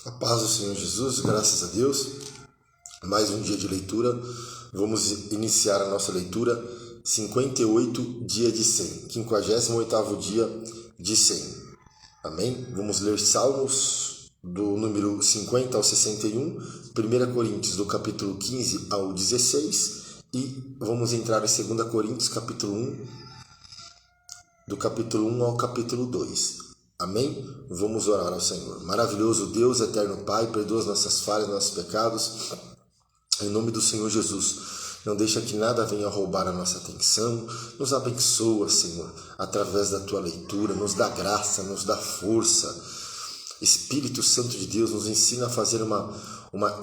A paz do Senhor Jesus, graças a Deus. Mais um dia de leitura. Vamos iniciar a nossa leitura 58 dia de 100, 58º dia de 100. Amém? Vamos ler Salmos do número 50 ao 61, 1 Coríntios do capítulo 15 ao 16 e vamos entrar em 2 Coríntios capítulo 1, do capítulo 1 ao capítulo 2. Amém? Vamos orar ao Senhor. Maravilhoso Deus, eterno Pai, perdoa as nossas falhas, nossos pecados. Em nome do Senhor Jesus, não deixa que nada venha roubar a nossa atenção. Nos abençoa, Senhor, através da Tua leitura. Nos dá graça, nos dá força. Espírito Santo de Deus nos ensina a fazer uma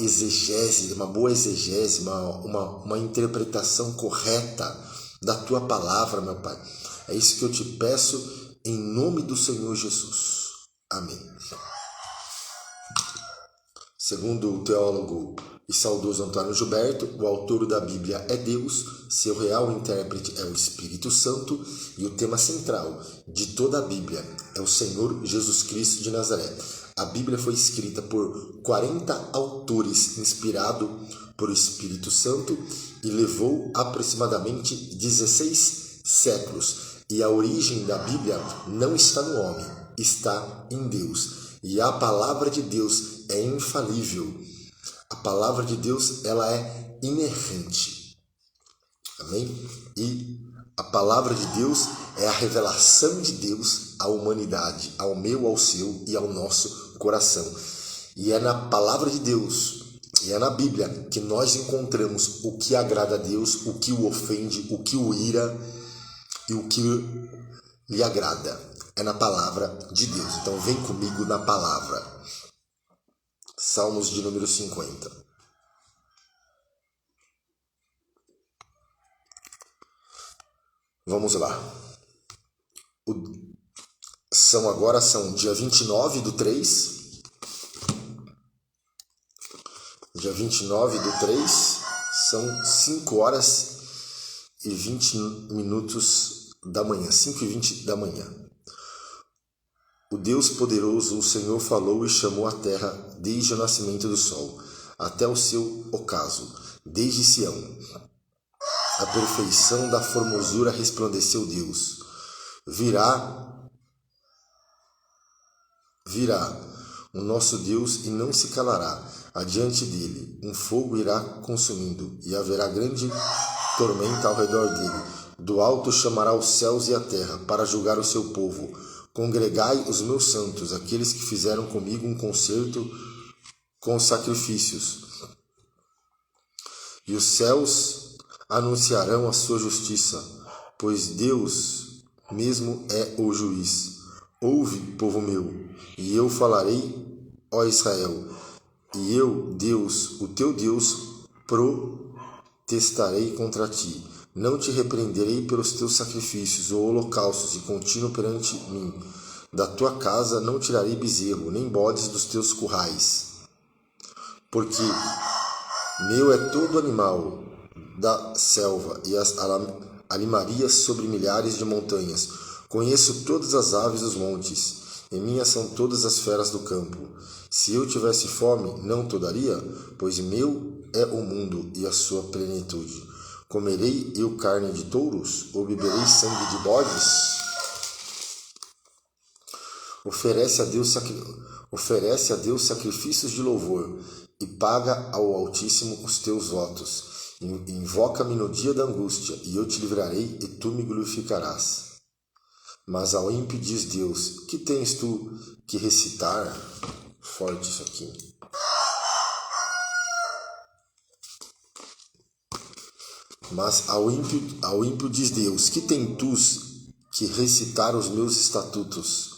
exegese, uma boa exegese, uma interpretação correta da Tua palavra, meu Pai. É isso que eu te peço em nome do Senhor Jesus. Amém. Segundo o teólogo e saudoso Antônio Gilberto, o autor da Bíblia é Deus, seu real intérprete é o Espírito Santo e o tema central de toda a Bíblia é o Senhor Jesus Cristo de Nazaré. A Bíblia foi escrita por 40 autores, inspirado por o Espírito Santo e levou aproximadamente 16 séculos. E a origem da Bíblia não está no homem, está em Deus. E a palavra de Deus é infalível. A palavra de Deus, ela é inerrante. Amém? E a palavra de Deus é a revelação de Deus à humanidade, ao meu, ao seu e ao nosso coração. E é na palavra de Deus, e é na Bíblia que nós encontramos o que agrada a Deus, o que o ofende, o que o ira e o que lhe agrada. É na palavra de Deus. Então vem comigo na palavra. Salmos de número 50. Vamos lá. São dia 29 do 3. Dia 29 do 3. São 5 horas e 20 minutos da manhã. 5 e 20 da manhã. O Deus poderoso, o Senhor falou e chamou a terra desde o nascimento do sol até o seu ocaso, desde Sião. A perfeição da formosura resplandeceu Deus. Virá o nosso Deus e não se calará. Adiante dele um fogo irá consumindo e haverá grande tormenta ao redor dele. Do alto chamará os céus e a terra para julgar o seu povo. Congregai os meus santos, aqueles que fizeram comigo um concerto com sacrifícios. E os céus anunciarão a sua justiça, pois Deus mesmo é o juiz. Ouve, povo meu, e eu falarei, ó Israel, e eu, Deus, o teu Deus, protestarei contra ti. Não te repreenderei pelos teus sacrifícios ou holocaustos e contínuo perante mim. Da tua casa não tirarei bezerro, nem bodes dos teus currais. Porque meu é todo animal da selva e as animarias sobre milhares de montanhas. Conheço todas as aves dos montes, e minhas são todas as feras do campo. Se eu tivesse fome, não te daria, pois meu é o mundo e a sua plenitude. Comerei eu carne de touros, ou beberei sangue de bodes? Oferece a Deus sacrifícios de louvor, e paga ao Altíssimo os teus votos. Invoca-me no dia da angústia, e eu te livrarei, e tu me glorificarás. Mas ao ímpio diz Deus, que tens tu que recitar? Forte isso aqui. Mas ao ímpio diz Deus, que tem tu que recitar os meus estatutos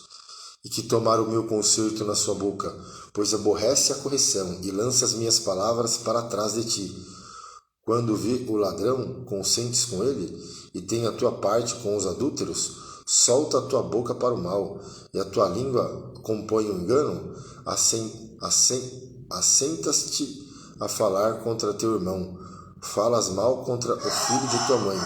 e que tomar o meu concerto na sua boca, pois aborrece a correção e lança as minhas palavras para trás de ti. Quando vê o ladrão, consentes com ele, e tem a tua parte com os adúlteros, solta a tua boca para o mal, e a tua língua compõe o engano, assentas-te a falar contra teu irmão, falas mal contra o filho de tua mãe.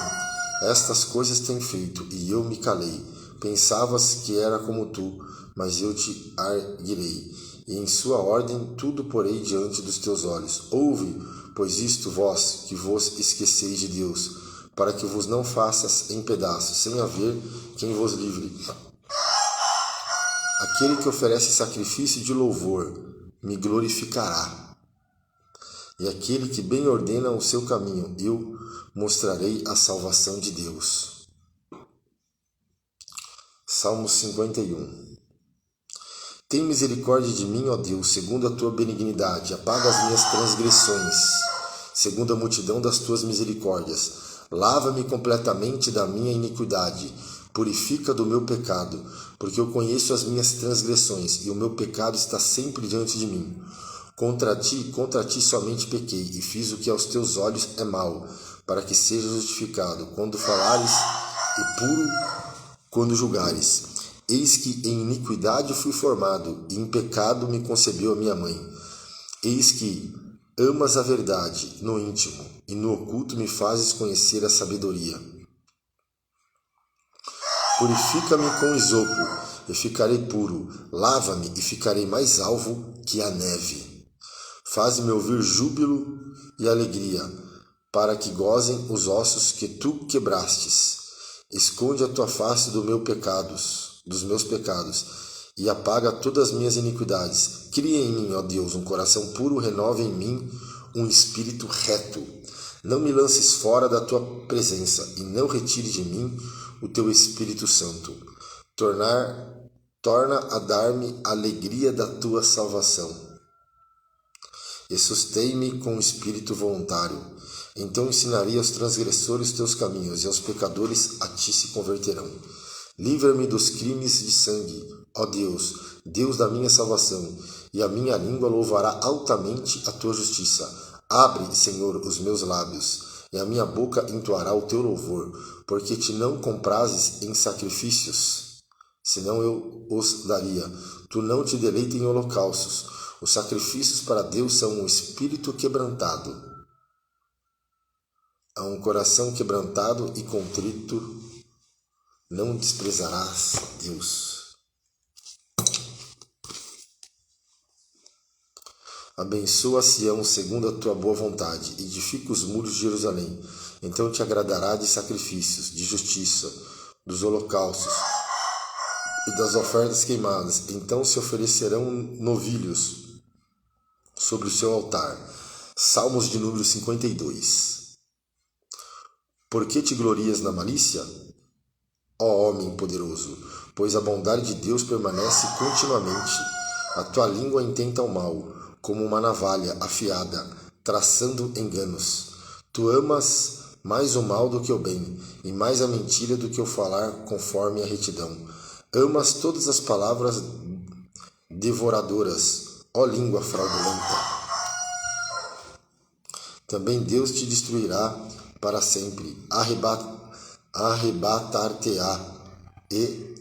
Estas coisas tem feito, e eu me calei. Pensavas que era como tu mas eu te arguirei, e em sua ordem tudo porei diante dos teus olhos. Ouve, pois isto vós, que vos esqueceis de Deus, para que vos não faças em pedaços, sem haver quem vos livre. Aquele que oferece sacrifício de louvor me glorificará, e aquele que bem ordena o seu caminho, eu mostrarei a salvação de Deus. Salmo 51. Tem misericórdia de mim, ó Deus, segundo a tua benignidade, apaga as minhas transgressões, segundo a multidão das tuas misericórdias. Lava-me completamente da minha iniquidade, purifica do meu pecado, porque eu conheço as minhas transgressões, e o meu pecado está sempre diante de mim. Contra ti somente pequei, e fiz o que aos teus olhos é mau, para que seja justificado quando falares e puro quando julgares. Eis que em iniquidade fui formado, e em pecado me concebeu a minha mãe. Eis que amas a verdade no íntimo, e no oculto me fazes conhecer a sabedoria. Purifica-me com isopo, e ficarei puro. Lava-me, e ficarei mais alvo que a neve. Faz-me ouvir júbilo e alegria, para que gozem os ossos que tu quebrastes. Esconde a tua face dos meus pecados, e apaga todas as minhas iniquidades. Cria em mim, ó Deus, um coração puro, renova em mim um espírito reto. Não me lances fora da tua presença, e não retire de mim o teu Espírito Santo. Torna a dar-me a alegria da tua salvação, e sustém-me com o espírito voluntário. Então ensinarei aos transgressores teus caminhos, e aos pecadores a ti se converterão. Livra-me dos crimes de sangue, ó Deus, Deus da minha salvação, e a minha língua louvará altamente a tua justiça. Abre, Senhor, os meus lábios, e a minha boca entoará o teu louvor, porque te não comprases em sacrifícios, senão eu os daria. Tu não te deleita em holocaustos. Os sacrifícios para Deus são um espírito quebrantado. A um coração quebrantado e contrito não desprezarás, Deus. Abençoa Sião segundo a tua boa vontade, edifica os muros de Jerusalém. Então te agradará de sacrifícios, de justiça, dos holocaustos e das ofertas queimadas. Então se oferecerão novilhos sobre o seu altar. Salmos de número 52. Por que te glorias na malícia, ó homem poderoso? Pois a bondade de Deus permanece continuamente. A tua língua intenta o mal, como uma navalha afiada, traçando enganos. Tu amas mais o mal do que o bem, e mais a mentira do que o falar conforme a retidão. Amas todas as palavras devoradoras, ó língua fraudulenta. Também Deus te destruirá para sempre, arrebatar-te-á e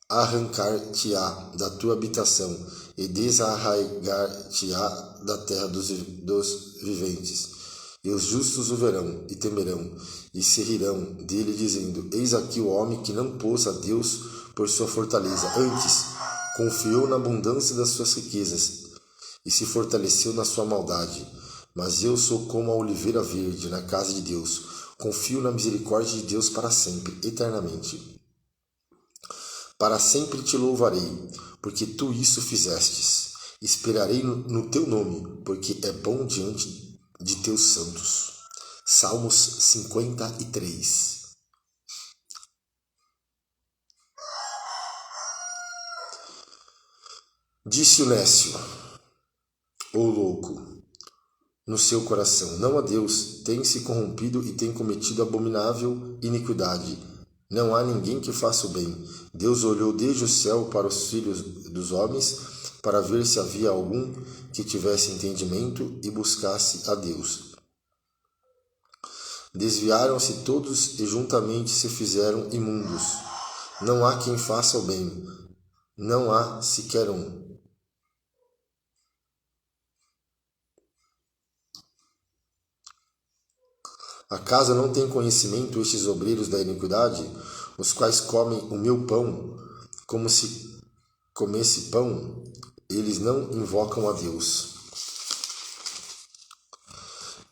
arrancar-te-á da tua habitação, e desarraigar-te-á da terra dos viventes. E os justos o verão e temerão, e se rirão dele, dizendo: Eis aqui o homem que não pôs a Deus por sua fortaleza, antes confiou na abundância das suas riquezas, e se fortaleceu na sua maldade. Mas eu sou como a oliveira verde na casa de Deus, confio na misericórdia de Deus para sempre, eternamente. Para sempre te louvarei, porque tu isso fizestes. Esperarei no teu nome, porque é bom diante de teus santos. Salmos 53. Disse o nécio, ou louco, no seu coração: não há Deus, tem se corrompido e tem cometido abominável iniquidade. Não há ninguém que faça o bem. Deus olhou desde o céu para os filhos dos homens, para ver se havia algum que tivesse entendimento e buscasse a Deus. Desviaram-se todos e juntamente se fizeram imundos. Não há quem faça o bem, não há sequer um. Acaso não têm conhecimento estes obreiros da iniquidade, os quais comem o meu pão, como se comesse pão, eles não invocam a Deus.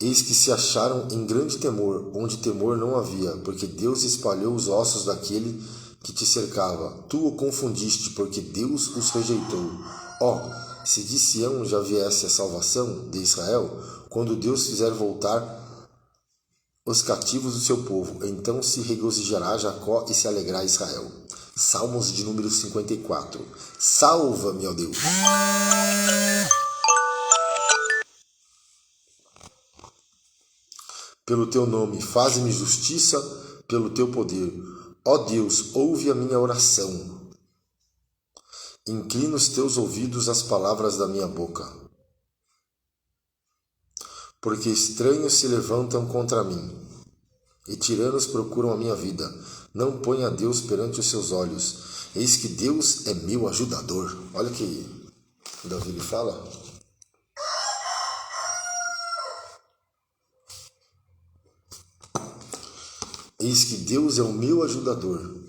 Eis que se acharam em grande temor, onde temor não havia, porque Deus espalhou os ossos daquele que te cercava. Tu o confundiste, porque Deus os rejeitou. Se de Sião já viesse a salvação de Israel, quando Deus fizer voltar os cativos do seu povo, então se regozijará Jacó e se alegrará Israel. Salmos de número 54. Salva-me, ó Deus! Pelo teu nome, faze-me justiça pelo teu poder. Ó Deus, ouve a minha oração. Inclina os teus ouvidos às palavras da minha boca. Porque estranhos se levantam contra mim, e tiranos procuram a minha vida. Não ponha Deus perante os seus olhos. Eis que Deus é meu ajudador. Olha que Davi lhe fala. Eis que Deus é o meu ajudador.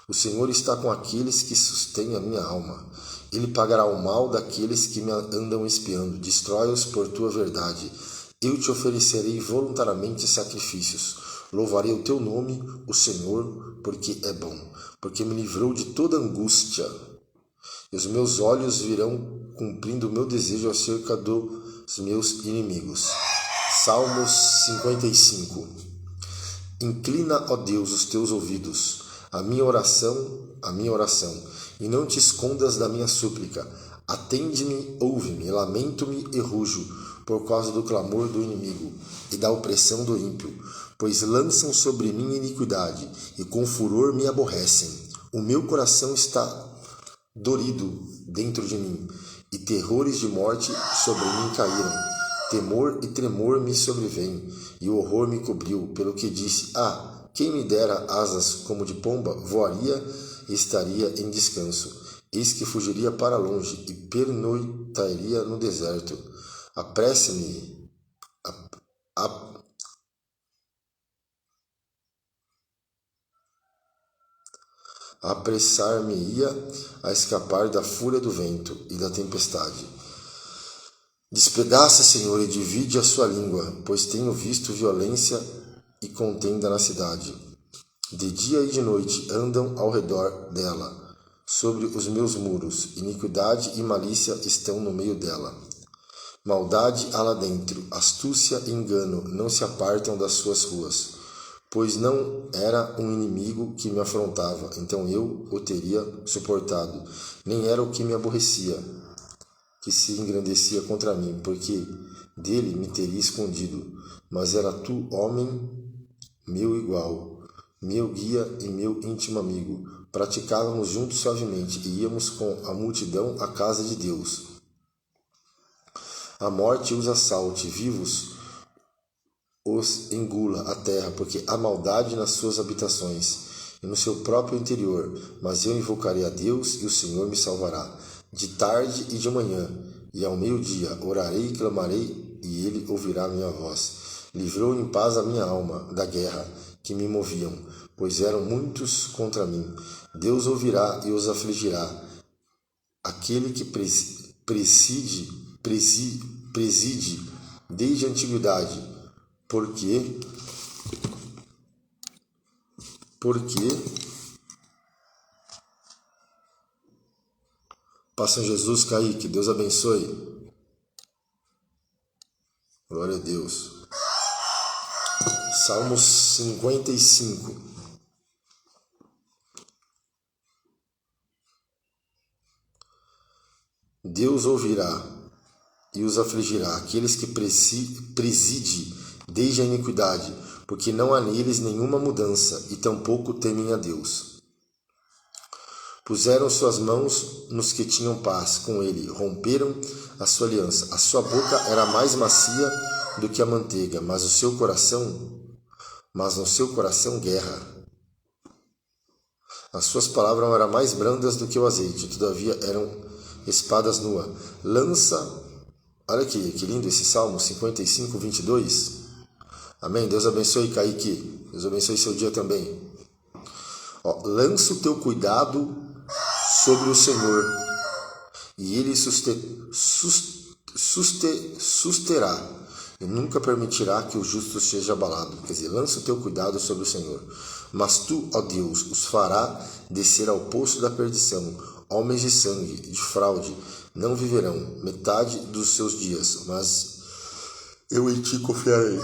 O Senhor está com aqueles que sustêm a minha alma. Ele pagará o mal daqueles que me andam espiando. Destrói-os por tua verdade. Eu te oferecerei voluntariamente sacrifícios. Louvarei o teu nome, o Senhor, porque é bom, porque me livrou de toda angústia. E os meus olhos virão cumprindo o meu desejo acerca dos meus inimigos. Salmos 55. Inclina, ó Deus, os teus ouvidos à minha oração, e não te escondas da minha súplica. Atende-me, ouve-me, lamento-me e rujo, por causa do clamor do inimigo e da opressão do ímpio, pois lançam sobre mim iniquidade e com furor me aborrecem. O meu coração está dorido dentro de mim, e terrores de morte sobre mim caíram. Temor e tremor me sobrevêm, e o horror me cobriu, pelo que disse: quem me dera asas como de pomba, voaria e estaria em descanso. Eis que fugiria para longe e pernoitaria no deserto. Apressar-me-ia a escapar da fúria do vento e da tempestade. Despedaça, Senhor, e divide a sua língua, pois tenho visto violência e contenda na cidade. De dia e de noite andam ao redor dela, sobre os meus muros. Iniquidade e malícia estão no meio dela. Maldade há lá dentro, astúcia e engano não se apartam das suas ruas. Pois não era um inimigo que me afrontava, então eu o teria suportado. Nem era o que me aborrecia, que se engrandecia contra mim, porque dele me teria escondido. Mas era tu, homem, meu igual, meu guia e meu íntimo amigo. Praticávamos juntos suavemente e íamos com a multidão à casa de Deus. A morte os assalte, vivos os engula a terra, porque há maldade nas suas habitações e no seu próprio interior. Mas eu invocarei a Deus e o Senhor me salvará. De tarde e de manhã e ao meio-dia orarei e clamarei, e ele ouvirá minha voz. Livrou em paz a minha alma da guerra que me moviam, pois eram muitos contra mim. Deus ouvirá e os afligirá. Aquele que preside desde a antiguidade. Porque Passa em Jesus, Kaique. Deus abençoe. Glória a Deus. Salmos 55. Deus ouvirá e os afligirá, aqueles que preside desde a iniquidade, porque não há neles nenhuma mudança, e tampouco temem a Deus. Puseram suas mãos nos que tinham paz com ele, romperam a sua aliança. A sua boca era mais macia do que a manteiga, mas no seu coração guerra. As suas palavras eram mais brandas do que o azeite, todavia eram espadas nuas. Olha aqui, que lindo esse Salmo 55, 22. Amém? Deus abençoe, Kaique. Deus abençoe seu dia também. Lança o teu cuidado sobre o Senhor, e ele susterá, e nunca permitirá que o justo seja abalado. Quer dizer, lança o teu cuidado sobre o Senhor. Mas tu, ó Deus, os fará descer ao poço da perdição. Homens de sangue, de fraude, não viverão metade dos seus dias, mas eu em ti confiarei.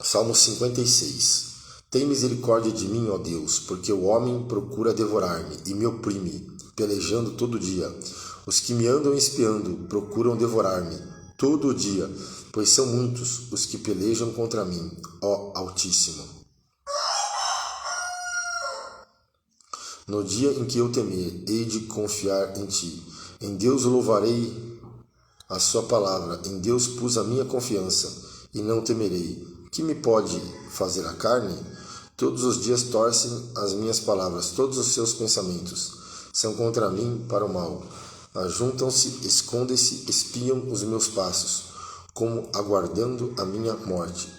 Salmo 56. Tem misericórdia de mim, ó Deus, porque o homem procura devorar-me e me oprime, pelejando todo dia. Os que me andam espiando procuram devorar-me todo o dia, pois são muitos os que pelejam contra mim, ó Altíssimo. No dia em que eu temer, hei de confiar em ti. Em Deus louvarei a sua palavra, em Deus pus a minha confiança, e não temerei. Que me pode fazer a carne? Todos os dias torcem as minhas palavras, todos os seus pensamentos são contra mim para o mal. Ajuntam-se, escondem-se, espiam os meus passos, como aguardando a minha morte.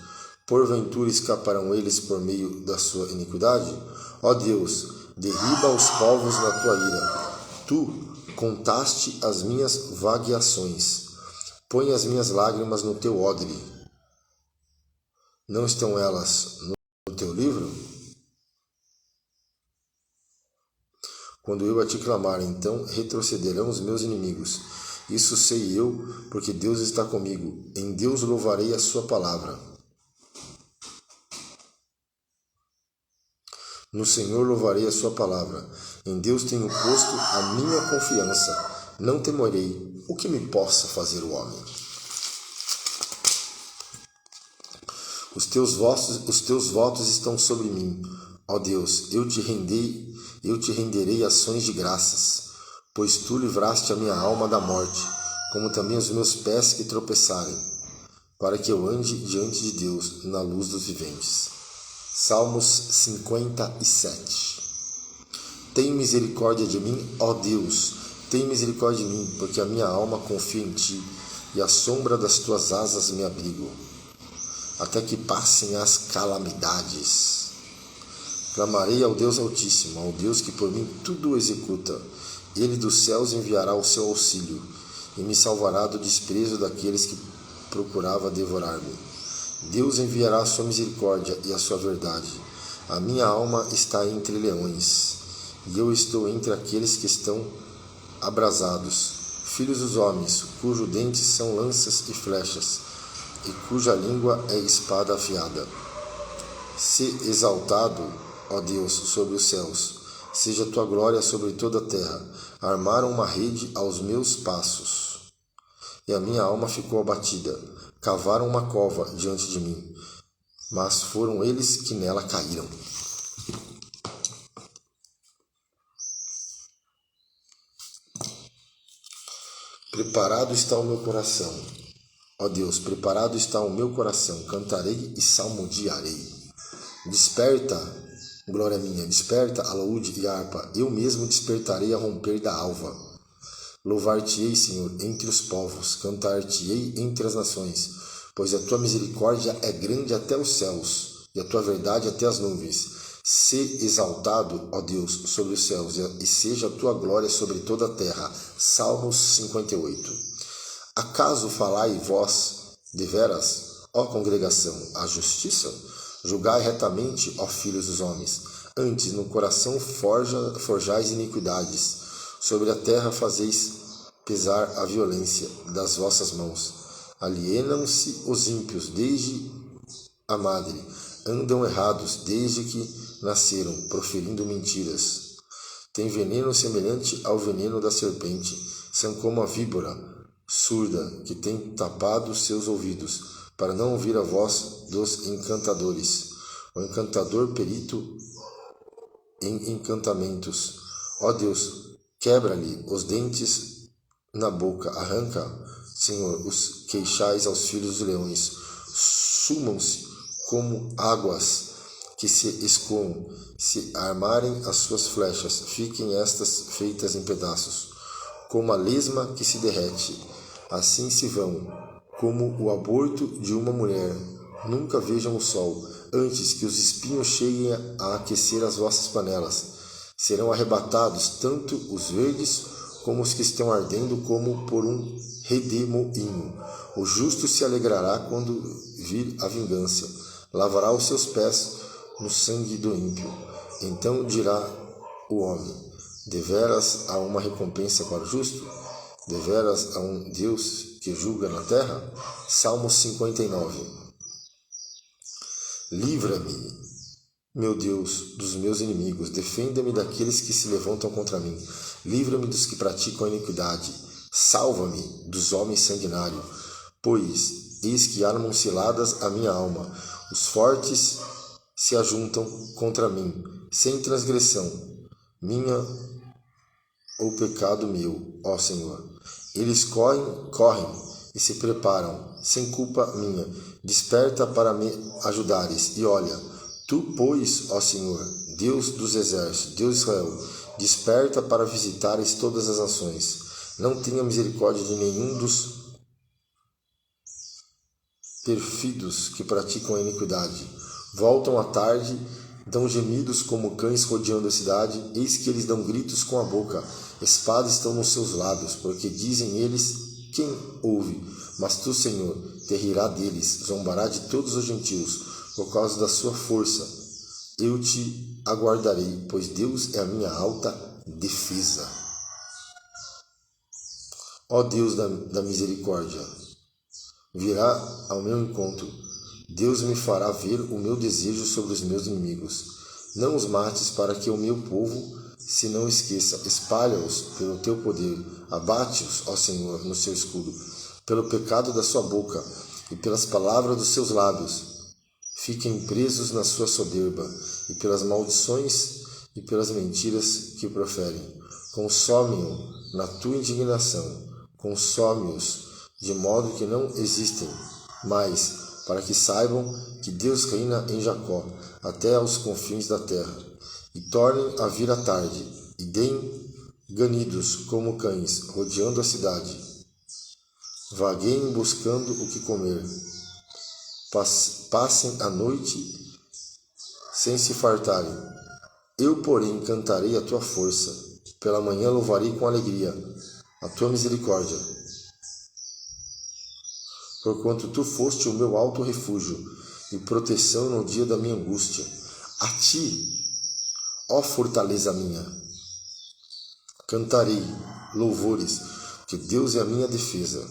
Porventura escaparão eles por meio da sua iniquidade? Ó Deus, derriba os povos na tua ira. Tu contaste as minhas vagueações. Põe as minhas lágrimas no teu odre. Não estão elas no teu livro? Quando eu a te clamar, então retrocederão os meus inimigos. Isso sei eu, porque Deus está comigo. Em Deus louvarei a sua palavra. No Senhor louvarei a sua palavra. Em Deus tenho posto a minha confiança. Não temerei o que me possa fazer o homem. Os teus votos estão sobre mim. Ó Deus, eu te renderei ações de graças, pois tu livraste a minha alma da morte, como também os meus pés que tropeçarem, para que eu ande diante de Deus na luz dos viventes. Salmos 57. Tem misericórdia de mim, ó Deus, tem misericórdia de mim, porque a minha alma confia em ti, e à sombra das tuas asas me abrigo, até que passem as calamidades. Clamarei ao Deus Altíssimo, ao Deus que por mim tudo executa. Ele dos céus enviará o seu auxílio, e me salvará do desprezo daqueles que procurava devorar-me. Deus enviará a sua misericórdia e a sua verdade. A minha alma está entre leões, e eu estou entre aqueles que estão abrasados, filhos dos homens, cujos dentes são lanças e flechas, e cuja língua é espada afiada. Se exaltado, ó Deus, sobre os céus, seja a tua glória sobre toda a terra. Armaram uma rede aos meus passos, e a minha alma ficou abatida. Cavaram uma cova diante de mim, mas foram eles que nela caíram. Preparado está o meu coração. Ó Deus, preparado está o meu coração. Cantarei e salmodiarei. Desperta, glória minha, desperta, alaúde e harpa. Eu mesmo despertarei a romper da alva. Louvar-te-ei, Senhor, entre os povos, cantar-te-ei entre as nações, pois a tua misericórdia é grande até os céus, e a tua verdade até as nuvens. Se exaltado, ó Deus, sobre os céus, e seja a tua glória sobre toda a terra. Salmos 58. Acaso falai vós, deveras, ó congregação, a justiça? Julgai retamente, ó filhos dos homens. Antes no coração forjais iniquidades. Sobre a terra fazeis pesar a violência das vossas mãos. Alienam-se os ímpios desde a madre. Andam errados desde que nasceram, proferindo mentiras. Tem veneno semelhante ao veneno da serpente. São como a víbora surda que tem tapado seus ouvidos, para não ouvir a voz dos encantadores. O encantador perito em encantamentos. Ó Deus, quebra-lhe os dentes na boca, arranca, Senhor, os queixais aos filhos dos leões. Sumam-se como águas que se escoam, se armarem as suas flechas, fiquem estas feitas em pedaços, como a lesma que se derrete. Assim se vão, como o aborto de uma mulher. Nunca vejam o sol, antes que os espinhos cheguem a aquecer as vossas panelas. Serão arrebatados tanto os verdes como os que estão ardendo, como por um redemoinho. O justo se alegrará quando vir a vingança, lavará os seus pés no sangue do ímpio. Então dirá o homem: deveras há uma recompensa para o justo? Deveras há um Deus que julga na terra? Salmo 59. Livra-me, meu Deus, dos meus inimigos, defenda-me daqueles que se levantam contra mim. Livra-me dos que praticam a iniquidade. Salva-me dos homens sanguinários, pois eis que armam ciladas a minha alma. Os fortes se ajuntam contra mim, sem transgressão minha ou pecado meu, ó Senhor. Eles correm e se preparam, sem culpa minha. Desperta para me ajudares, e olha, tu, pois, ó Senhor, Deus dos exércitos, Deus de Israel, desperta para visitares todas as nações. Não tenha misericórdia de nenhum dos pérfidos que praticam a iniquidade. Voltam à tarde, dão gemidos como cães rodeando a cidade. Eis que eles dão gritos com a boca, espadas estão nos seus lábios, porque dizem eles: quem ouve? Mas tu, Senhor, te rirá deles, zombará de todos os gentios, por causa da sua força. Eu te aguardarei, pois Deus é a minha alta defesa. Ó Deus da misericórdia, virá ao meu encontro. Deus me fará ver o meu desejo sobre os meus inimigos. Não os mates, para que o meu povo se não esqueça. Espalha-os pelo teu poder. Abate-os, ó Senhor, no seu escudo. Pelo pecado da sua boca e pelas palavras dos seus lábios. Fiquem presos na sua soberba e pelas maldições e pelas mentiras que proferem. Consome-o na tua indignação. Consome-os de modo que não existem mais, para que saibam que Deus reina em Jacó, até aos confins da terra. E tornem a vir a tarde, e deem ganidos como cães, rodeando a cidade. Vagueiem buscando o que comer. Passem a noite sem se fartarem. Eu, porém, cantarei a tua força. Pela manhã louvarei com alegria a tua misericórdia. Porquanto tu foste o meu alto refúgio e proteção no dia da minha angústia. A ti, ó fortaleza minha, cantarei louvores, que Deus é a minha defesa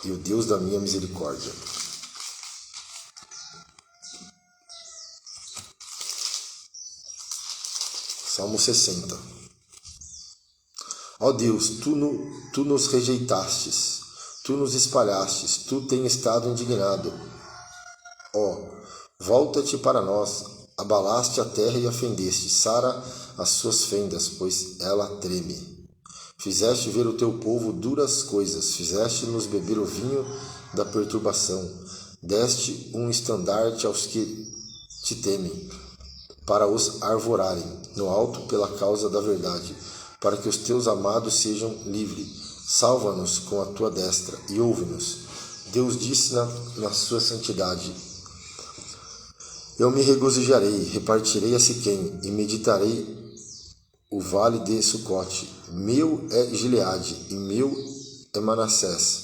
e o Deus da minha misericórdia. Salmo 60. Ó Deus, tu nos rejeitastes. Tu nos espalhastes, tu tens estado indignado. Ó, volta-te para nós, abalaste a terra e a fendeste, sara as suas fendas, pois ela treme. Fizeste ver o teu povo duras coisas, fizeste-nos beber o vinho da perturbação, deste um estandarte aos que te temem, para os arvorarem no alto pela causa da verdade, para que os teus amados sejam livres. Salva-nos com a tua destra e ouve-nos. Deus disse na sua santidade: eu me regozijarei, repartirei a Siquém e meditarei o vale de Sucote. Meu é Gileade e meu é Manassés.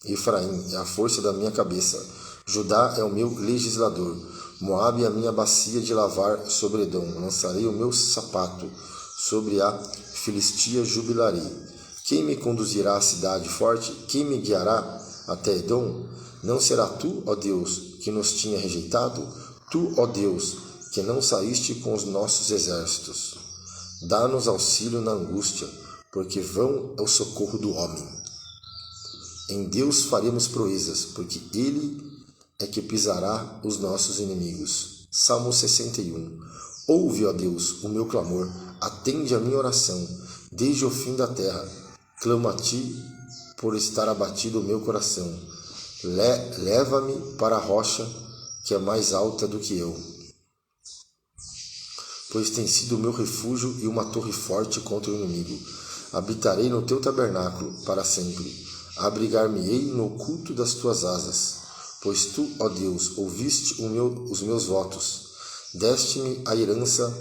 Efraim é a força da minha cabeça. Judá é o meu legislador. Moabe é a minha bacia de lavar sobre Edom. Lançarei o meu sapato sobre a Filistia, jubilarei. Quem me conduzirá à cidade forte? Quem me guiará até Edom? Não será tu, ó Deus, que nos tinha rejeitado? Tu, ó Deus, que não saíste com os nossos exércitos. Dá-nos auxílio na angústia, porque vão é o socorro do homem. Em Deus faremos proezas, porque Ele é que pisará os nossos inimigos. Salmo 61. Ouve, ó Deus, o meu clamor, atende a minha oração, desde o fim da terra. Clamo a ti por estar abatido o meu coração. Leva-me para a rocha que é mais alta do que eu, pois tem sido o meu refúgio e uma torre forte contra o inimigo. Habitarei no teu tabernáculo para sempre. Abrigar-me-ei no oculto das tuas asas, pois tu, ó Deus, ouviste os meus votos. Deste-me a herança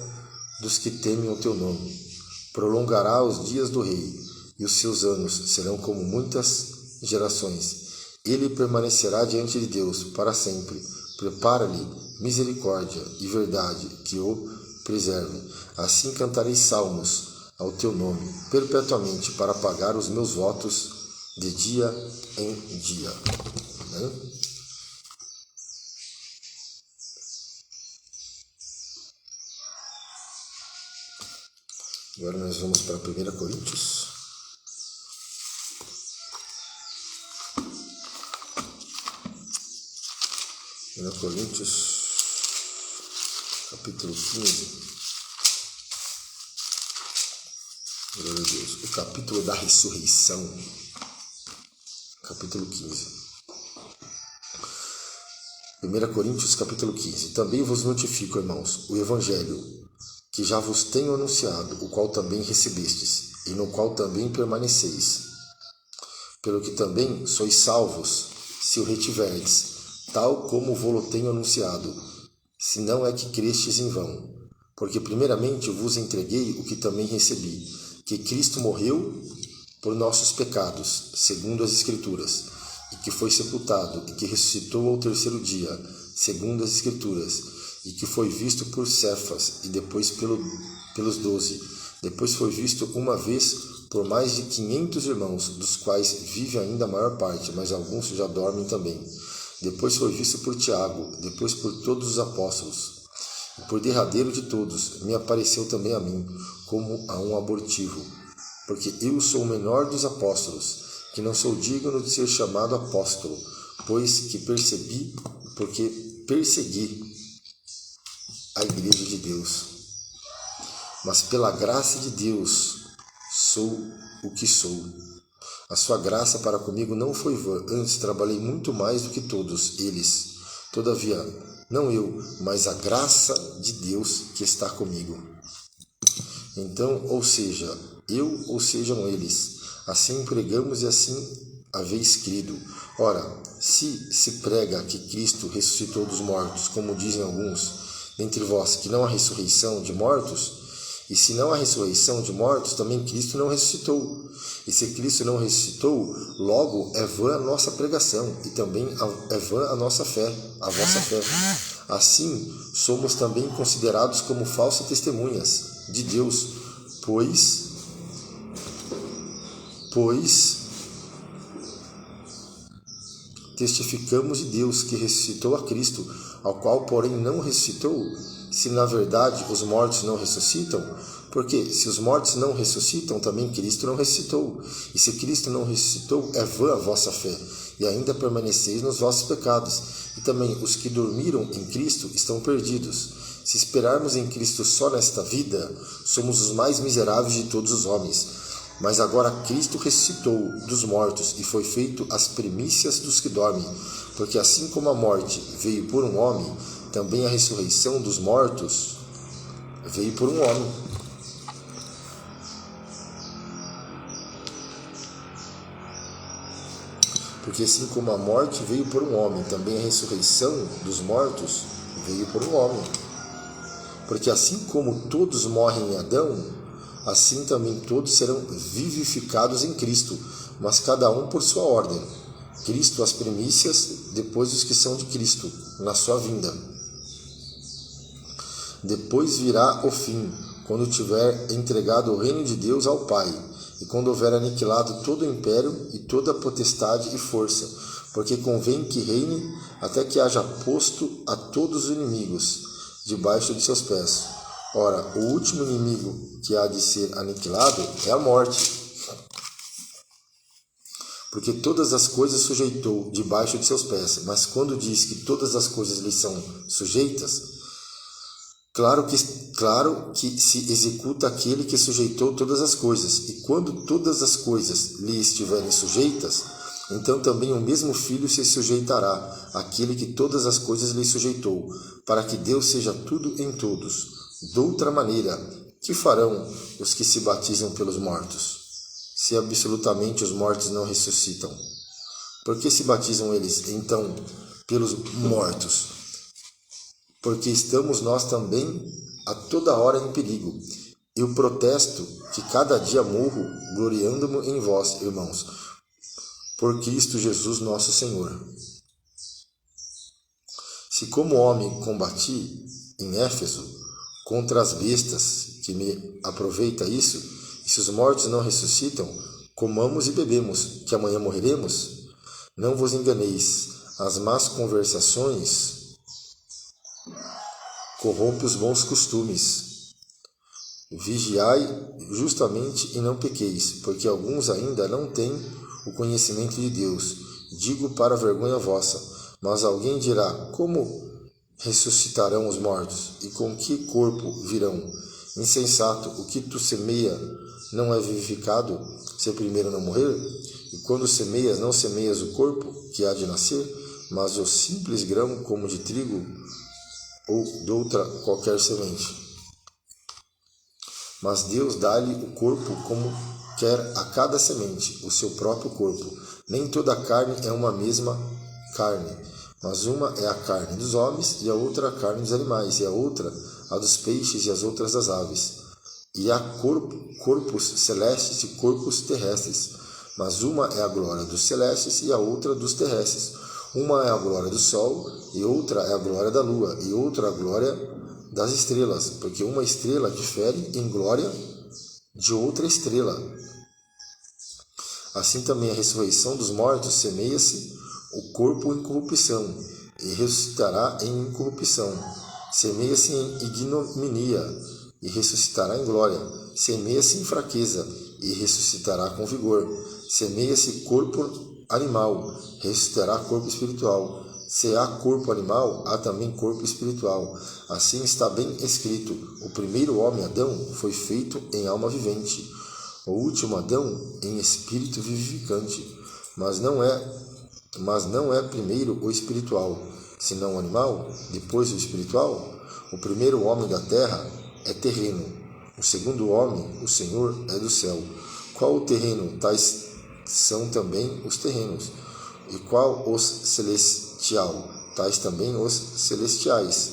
dos que temem o teu nome. Prolongará os dias do rei, e os seus anos serão como muitas gerações. Ele permanecerá diante de Deus para sempre. Prepara-lhe misericórdia e verdade que o preserve. Assim cantarei salmos ao teu nome perpetuamente para pagar os meus votos de dia em dia. Amém? Agora nós vamos para 1 Coríntios. 1 Coríntios, capítulo 15. Glória a Deus. O capítulo da ressurreição. Capítulo 15. 1 Coríntios, capítulo 15. Também vos notifico, irmãos, o evangelho que já vos tenho anunciado, o qual também recebestes, e no qual também permaneceis, pelo que também sois salvos, se o retiverdes, tal como vou-lo tenho anunciado, se não é que crestes em vão. Porque primeiramente vos entreguei o que também recebi, que Cristo morreu por nossos pecados, segundo as Escrituras, e que foi sepultado, e que ressuscitou ao terceiro dia, segundo as Escrituras, e que foi visto por Cefas, e depois pelos 12. Depois foi visto uma vez por mais de 500 irmãos, dos quais vive ainda a maior parte, mas alguns já dormem também. Depois foi visto por Tiago, depois por todos os apóstolos. E por derradeiro de todos, me apareceu também a mim, como a um abortivo. Porque eu sou o menor dos apóstolos, que não sou digno de ser chamado apóstolo, pois que persegui a igreja de Deus. Mas pela graça de Deus sou o que sou. A sua graça para comigo não foi vã, antes trabalhei muito mais do que todos eles. Todavia, não eu, mas a graça de Deus que está comigo. Então, ou seja, eu ou sejam eles, assim pregamos e assim haveis crido. Ora, se prega que Cristo ressuscitou dos mortos, como dizem alguns dentre vós, que não há ressurreição de mortos, e se não há ressurreição de mortos, também Cristo não ressuscitou. E se Cristo não ressuscitou, logo é vã a nossa pregação, e também é vã a nossa fé, a vossa fé. Assim, somos também considerados como falsas testemunhas de Deus, pois testificamos de Deus que ressuscitou a Cristo, ao qual, porém, não ressuscitou. Se na verdade os mortos não ressuscitam, porque se os mortos não ressuscitam, também Cristo não ressuscitou. E se Cristo não ressuscitou, é vã a vossa fé, e ainda permaneceis nos vossos pecados. E também os que dormiram em Cristo estão perdidos. Se esperarmos em Cristo só nesta vida, somos os mais miseráveis de todos os homens. Mas agora Cristo ressuscitou dos mortos e foi feito as primícias dos que dormem. Porque assim como a morte veio por um homem, também a ressurreição dos mortos veio por um homem. Porque assim como a morte veio por um homem, também a ressurreição dos mortos veio por um homem. Porque assim como todos morrem em Adão, assim também todos serão vivificados em Cristo, mas cada um por sua ordem. Cristo as primícias, depois os que são de Cristo, na sua vinda. Depois virá o fim, quando tiver entregado o reino de Deus ao Pai, e quando houver aniquilado todo o império e toda a potestade e força, porque convém que reine até que haja posto a todos os inimigos debaixo de seus pés. Ora, o último inimigo que há de ser aniquilado é a morte. Porque todas as coisas sujeitou debaixo de seus pés. Mas quando diz que todas as coisas lhe são sujeitas, claro que se executa aquele que sujeitou todas as coisas. E quando todas as coisas lhe estiverem sujeitas, então também o mesmo Filho se sujeitará àquele que todas as coisas lhe sujeitou, para que Deus seja tudo em todos. De outra maneira, que farão os que se batizam pelos mortos, se absolutamente os mortos não ressuscitam? Por que se batizam eles, então, pelos mortos? Porque estamos nós também a toda hora em perigo. Eu protesto que cada dia morro gloriando-me em vós, irmãos, por Cristo Jesus nosso Senhor. Se como homem combati em Éfeso contra as bestas, que me aproveita isso, e se os mortos não ressuscitam, comamos e bebemos, que amanhã morreremos? Não vos enganeis, as más conversações corrompem os bons costumes. Vigiai justamente e não pequeis, porque alguns ainda não têm o conhecimento de Deus. Digo para vergonha vossa. Mas alguém dirá: como ressuscitarão os mortos? E com que corpo virão? Insensato, o que tu semeia não é vivificado, se primeiro não morrer? E quando semeias, não semeias o corpo que há de nascer, mas o simples grão como de trigo ou de outra qualquer semente. Mas Deus dá-lhe o corpo como quer a cada semente, o seu próprio corpo. Nem toda a carne é uma mesma carne, mas uma é a carne dos homens, e a outra a carne dos animais, e a outra a dos peixes, e as outras das aves. E há corpos celestes e corpos terrestres, mas uma é a glória dos celestes e a outra dos terrestres. Uma é a glória do sol, e outra é a glória da lua, e outra a glória das estrelas, porque uma estrela difere em glória de outra estrela. Assim também a ressurreição dos mortos semeia-se o corpo em corrupção, e ressuscitará em incorrupção. Semeia-se em ignominia, e ressuscitará em glória. Semeia-se em fraqueza, e ressuscitará com vigor. Semeia-se corpo animal, ressuscitará corpo espiritual. Se há corpo animal, há também corpo espiritual. Assim está bem escrito: o primeiro homem, Adão, foi feito em alma vivente, o último Adão em espírito vivificante. Mas não é primeiro o espiritual, senão o animal, depois o espiritual. O primeiro homem da terra é terreno, o segundo homem, o Senhor, é do céu. Qual o terreno? Tais são também os terrenos. E qual os celestial? Tais também os celestiais.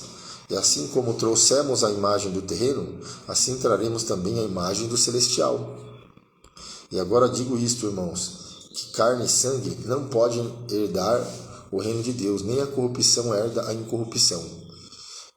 E assim como trouxemos a imagem do terreno, assim traremos também a imagem do celestial. E agora digo isto, irmãos, que carne e sangue não podem herdar o reino de Deus, nem a corrupção herda a incorrupção.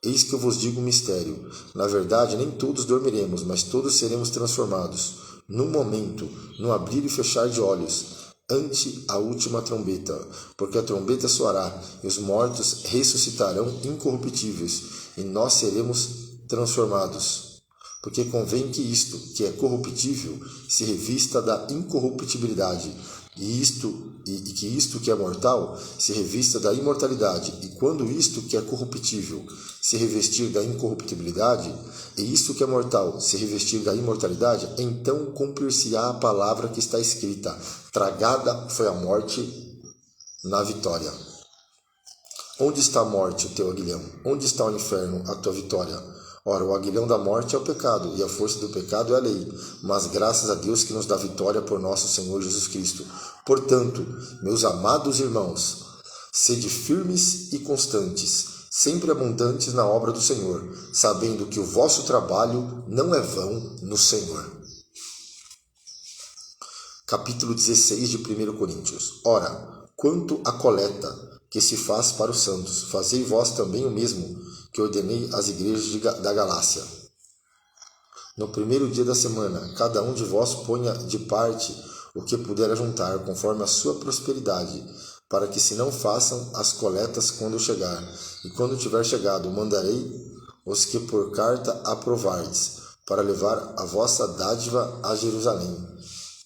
Eis que eu vos digo um mistério. Na verdade, nem todos dormiremos, mas todos seremos transformados, num momento, no abrir e fechar de olhos, ante a última trombeta, porque a trombeta soará, e os mortos ressuscitarão incorruptíveis, e nós seremos transformados. Porque convém que isto, que é corruptível, se revista da incorruptibilidade, e que isto que é mortal se revista da imortalidade. E quando isto que é corruptível se revestir da incorruptibilidade, e isto que é mortal se revestir da imortalidade, então cumprir-se-á a palavra que está escrita: tragada foi a morte na vitória. Onde está a morte, o teu aguilhão? Onde está o inferno, a tua vitória? Ora, o aguilhão da morte é o pecado, e a força do pecado é a lei. Mas graças a Deus que nos dá vitória por nosso Senhor Jesus Cristo. Portanto, meus amados irmãos, sede firmes e constantes, sempre abundantes na obra do Senhor, sabendo que o vosso trabalho não é vão no Senhor. Capítulo 16 de 1 Coríntios. Ora, quanto à coleta que se faz para os santos, fazei vós também o mesmo que ordenei às igrejas da Galácia. No primeiro dia da semana, cada um de vós ponha de parte o que puder juntar, conforme a sua prosperidade, para que se não façam as coletas quando chegar. E quando tiver chegado, mandarei os que por carta aprovardes, para levar a vossa dádiva a Jerusalém.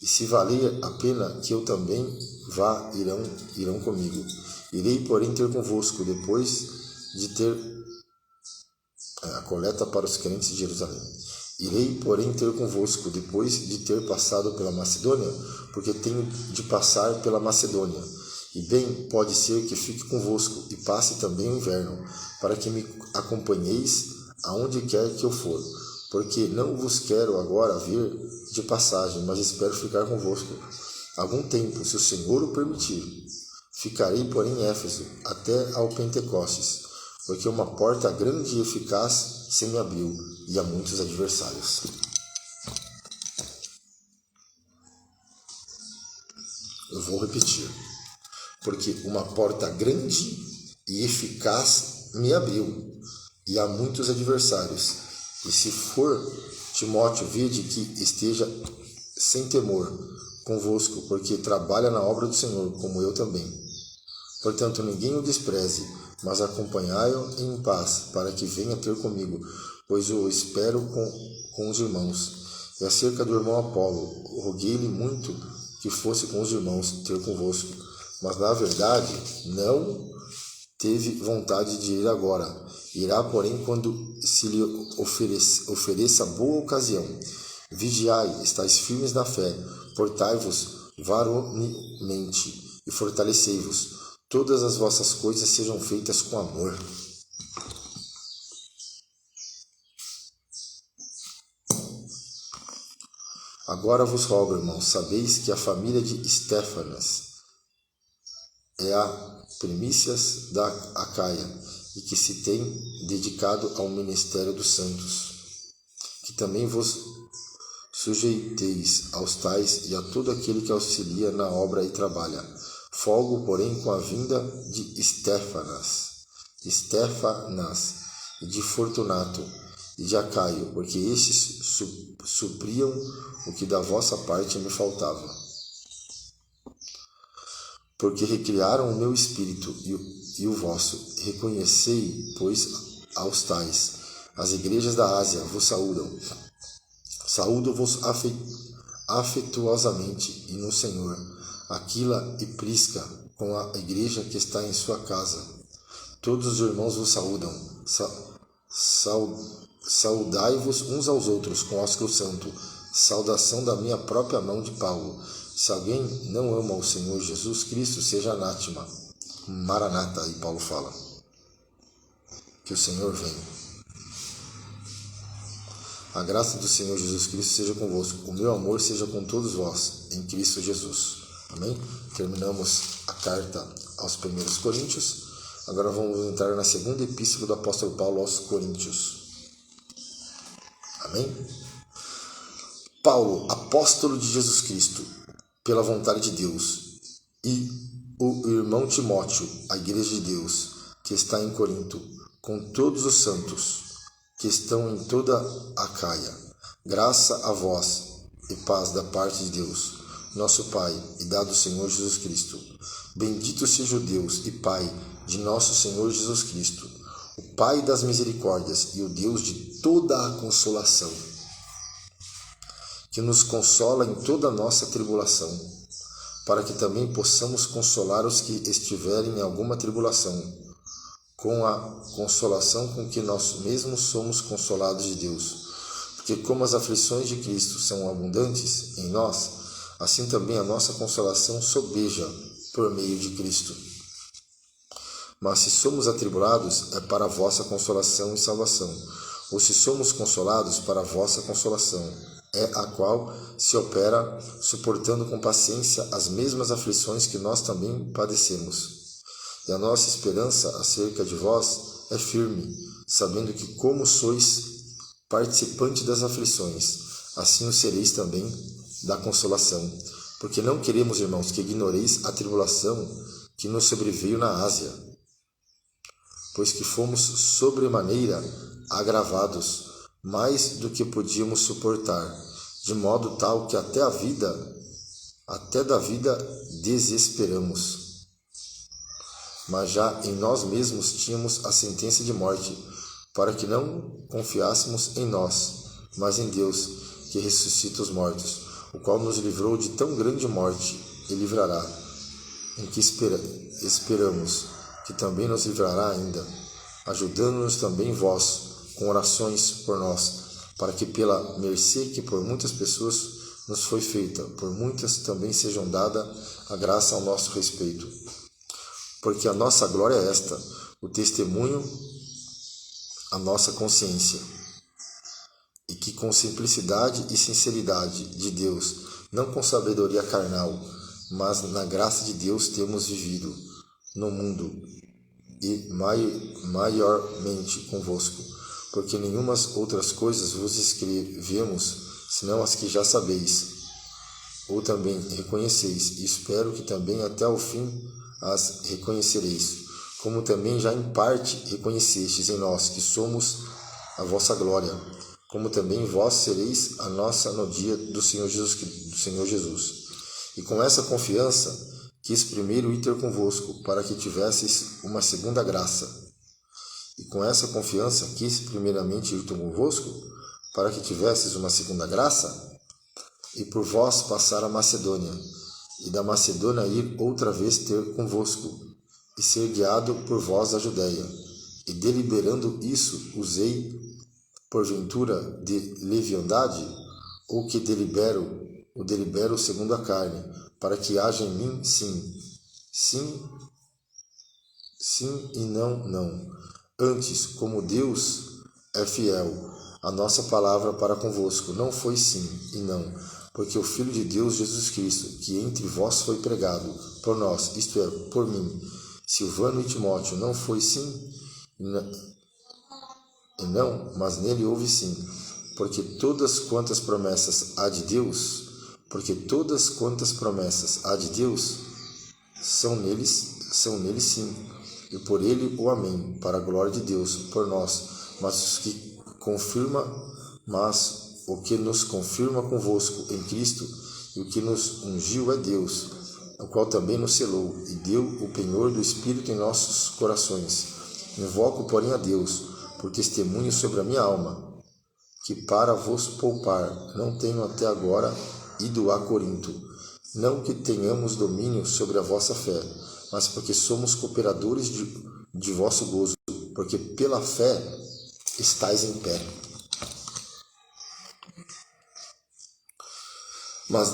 E se valer a pena que eu também vá, irão comigo. Irei, porém, ter convosco, depois de ter a coleta para os crentes de Jerusalém. Irei, porém, ter convosco, depois de ter passado pela Macedônia, porque tenho de passar pela Macedônia. E bem pode ser que fique convosco e passe também o inverno, para que me acompanheis aonde quer que eu for. Porque não vos quero agora vir de passagem, mas espero ficar convosco algum tempo, se o Senhor o permitir. Ficarei, porém, em Éfeso, até ao Pentecostes, porque uma porta grande e eficaz se me abriu, e a muitos adversários. Eu vou repetir. Porque uma porta grande e eficaz me abriu, e há muitos adversários. E se for, Timóteo, vede que esteja sem temor convosco, porque trabalha na obra do Senhor, como eu também. Portanto, ninguém o despreze, mas acompanhai-o em paz, para que venha ter comigo, pois o espero com os irmãos. E acerca do irmão Apolo, roguei-lhe muito que fosse com os irmãos ter convosco, mas na verdade não teve vontade de ir agora. Irá, porém, quando se lhe ofereça boa ocasião. Vigiai, estáis firmes na fé, portai-vos varonilmente e fortalecei-vos. Todas as vossas coisas sejam feitas com amor. Agora vos rogo, irmãos, sabeis que a família de Estéfanas é a primícias da Acaia e que se tem dedicado ao ministério dos santos. Que também vos sujeiteis aos tais e a todo aquele que auxilia na obra e trabalha. Folgo, porém, com a vinda de Estéfanas e de Fortunato e de Acaio, porque estes supriam o que da vossa parte me faltava. Porque recriaram o meu espírito e o vosso. Reconhecei, pois, aos tais. As igrejas da Ásia vos saúdam. Saúdo-vos afetuosamente e no Senhor. Aquila e Prisca, com a igreja que está em sua casa. Todos os irmãos vos saúdam. Saudai-vos uns aos outros com ósculo santo. Saudação da minha própria mão de Paulo. Se alguém não ama o Senhor Jesus Cristo, seja anátema. Maranata, e Paulo fala. Que o Senhor venha. A graça do Senhor Jesus Cristo seja convosco. O meu amor seja com todos vós, em Cristo Jesus. Amém? Terminamos a carta aos 1 Coríntios. Agora vamos entrar na segunda epístola do apóstolo Paulo aos Coríntios. Amém? Paulo, apóstolo de Jesus Cristo, pela vontade de Deus, e o irmão Timóteo, a igreja de Deus, que está em Corinto, com todos os santos que estão em toda a Acaia. Graça a vós e paz da parte de Deus, nosso Pai, e da do Senhor Jesus Cristo. Bendito seja o Deus e Pai de nosso Senhor Jesus Cristo, o Pai das misericórdias e o Deus de toda a consolação, que nos consola em toda a nossa tribulação, para que também possamos consolar os que estiverem em alguma tribulação, com a consolação com que nós mesmos somos consolados de Deus. Porque como as aflições de Cristo são abundantes em nós, assim também a nossa consolação sobeja por meio de Cristo. Mas se somos atribulados, é para a vossa consolação e salvação. Ou se somos consolados, para a vossa consolação, é a qual se opera, suportando com paciência as mesmas aflições que nós também padecemos. E a nossa esperança acerca de vós é firme, sabendo que, como sois participante das aflições, assim o sereis também da consolação. Porque não queremos, irmãos, que ignoreis a tribulação que nos sobreveio na Ásia, pois que fomos sobremaneira agravados, mais do que podíamos suportar, de modo tal que até da vida desesperamos. Mas já em nós mesmos tínhamos a sentença de morte, para que não confiássemos em nós, mas em Deus, que ressuscita os mortos, o qual nos livrou de tão grande morte e livrará, em que esperamos, que também nos livrará ainda, ajudando-nos também vós, com orações por nós, para que pela mercê que por muitas pessoas nos foi feita, por muitas também sejam dada a graça ao nosso respeito. Porque a nossa glória é esta, o testemunho, a nossa consciência, e que com simplicidade e sinceridade de Deus, não com sabedoria carnal, mas na graça de Deus temos vivido no mundo, e maiormente convosco, porque nenhumas outras coisas vos escrevemos, senão as que já sabeis, ou também reconheceis, e espero que também até ao fim as reconhecereis, como também já em parte reconhecestes em nós, que somos a vossa glória, como também vós sereis a nossa no dia do Senhor Jesus. E com essa confiança quis primeiro ir ter convosco, para que tivesseis uma segunda graça. E com essa confiança quis primeiramente ir ter convosco, para que tivesseis uma segunda graça, e por vós passar a Macedônia, e da Macedônia ir outra vez ter convosco, e ser guiado por vós a Judéia. E deliberando isso, usei, porventura, de leviandade, ou que delibero segundo a carne, para que haja em mim sim e não. Antes, como Deus é fiel, a nossa palavra para convosco não foi sim e não, porque o Filho de Deus, Jesus Cristo, que entre vós foi pregado, por nós, isto é, por mim, Silvano e Timóteo, não foi sim e não, mas nele houve sim, porque todas quantas promessas há de Deus, são nele sim, e por ele o amém, para a glória de Deus, por nós, mas o que nos confirma convosco em Cristo, e o que nos ungiu é Deus, o qual também nos selou, e deu o penhor do Espírito em nossos corações. Invoco, porém, a Deus, por testemunho sobre a minha alma, que para vos poupar não tenho até agora ido a Corinto, não que tenhamos domínio sobre a vossa fé, mas porque somos cooperadores de vosso gozo, porque pela fé estáis em pé. Mas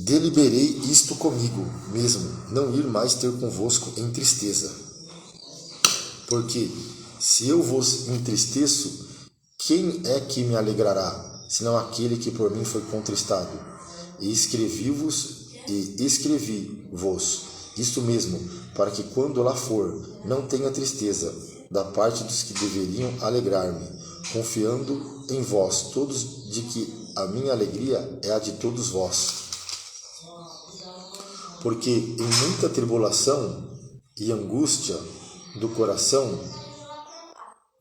deliberei isto comigo mesmo, não ir mais ter convosco em tristeza. Porque se eu vos entristeço, quem é que me alegrará, senão aquele que por mim foi contristado? E escrevi-vos, isto mesmo, para que quando lá for, não tenha tristeza, da parte dos que deveriam alegrar-me, confiando em vós todos de que a minha alegria é a de todos vós. Porque em muita tribulação e angústia do coração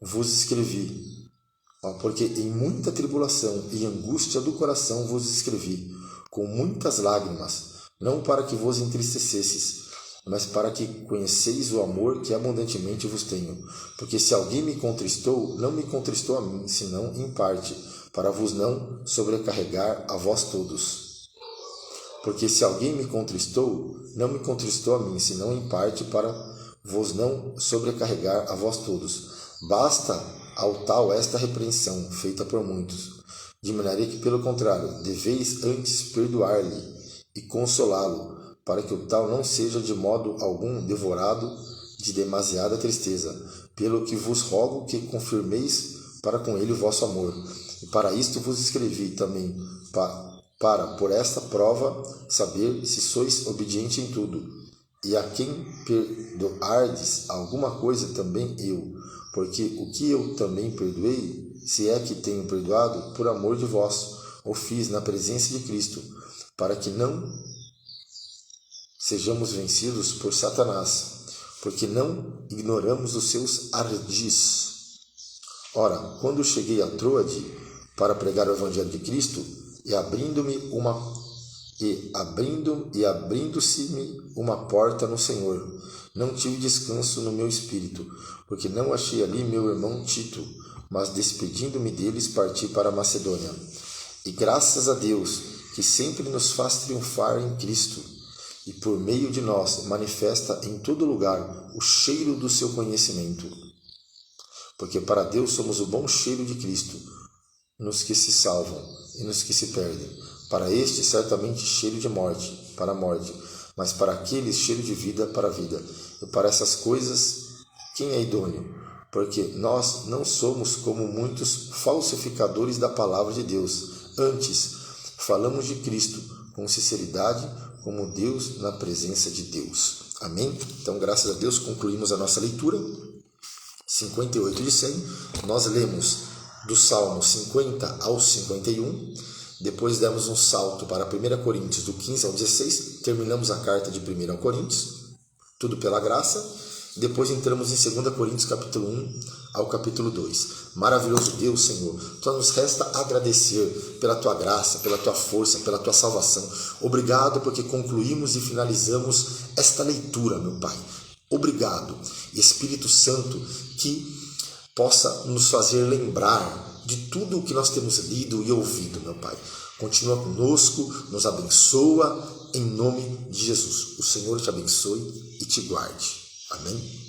vos escrevi. Porque em muita tribulação e angústia do coração vos escrevi, com muitas lágrimas, não para que vos entristecesses, mas para que conheceis o amor que abundantemente vos tenho. Porque se alguém me contristou, não me contristou a mim, senão em parte, para vos não sobrecarregar a vós todos. Porque se alguém me contristou, não me contristou a mim, senão em parte, para vos não sobrecarregar a vós todos. Basta ao tal esta repreensão, feita por muitos, de maneira que, pelo contrário, deveis antes perdoar-lhe e consolá-lo, para que o tal não seja de modo algum devorado de demasiada tristeza, pelo que vos rogo que confirmeis para com ele o vosso amor. E para isto vos escrevi também, para por esta prova saber se sois obediente em tudo. E a quem perdoardes alguma coisa, também eu, porque o que eu também perdoei, se é que tenho perdoado, por amor de vós, o fiz na presença de Cristo, para que não sejamos vencidos por Satanás, porque não ignoramos os seus ardis. Ora, quando cheguei a Troade para pregar o Evangelho de Cristo, abrindo-se-me uma porta no Senhor, não tive descanso no meu espírito, porque não achei ali meu irmão Tito, mas despedindo-me deles parti para a Macedônia. E graças a Deus, que sempre nos faz triunfar em Cristo, e por meio de nós manifesta em todo lugar o cheiro do seu conhecimento. Porque para Deus somos o bom cheiro de Cristo, nos que se salvam e nos que se perdem. Para este, certamente, cheiro de morte, para a morte, mas para aqueles, cheiro de vida, para a vida. E para essas coisas, quem é idôneo? Porque nós não somos como muitos falsificadores da palavra de Deus. Antes, falamos de Cristo com sinceridade, como Deus na presença de Deus. Amém? Então, graças a Deus, concluímos a nossa leitura. 58 de 100, nós lemos do Salmo 50 ao 51, depois demos um salto para 1 Coríntios do 15 ao 16, terminamos a carta de 1 Coríntios, tudo pela graça, depois entramos em 2 Coríntios capítulo 1 ao capítulo 2. Maravilhoso Deus, Senhor, só nos resta agradecer pela Tua graça, pela Tua força, pela Tua salvação. Obrigado porque concluímos e finalizamos esta leitura, meu Pai. Obrigado, Espírito Santo, que possa nos fazer lembrar de tudo o que nós temos lido e ouvido, meu Pai. Continua conosco, nos abençoa, em nome de Jesus. O Senhor te abençoe e te guarde. Amém?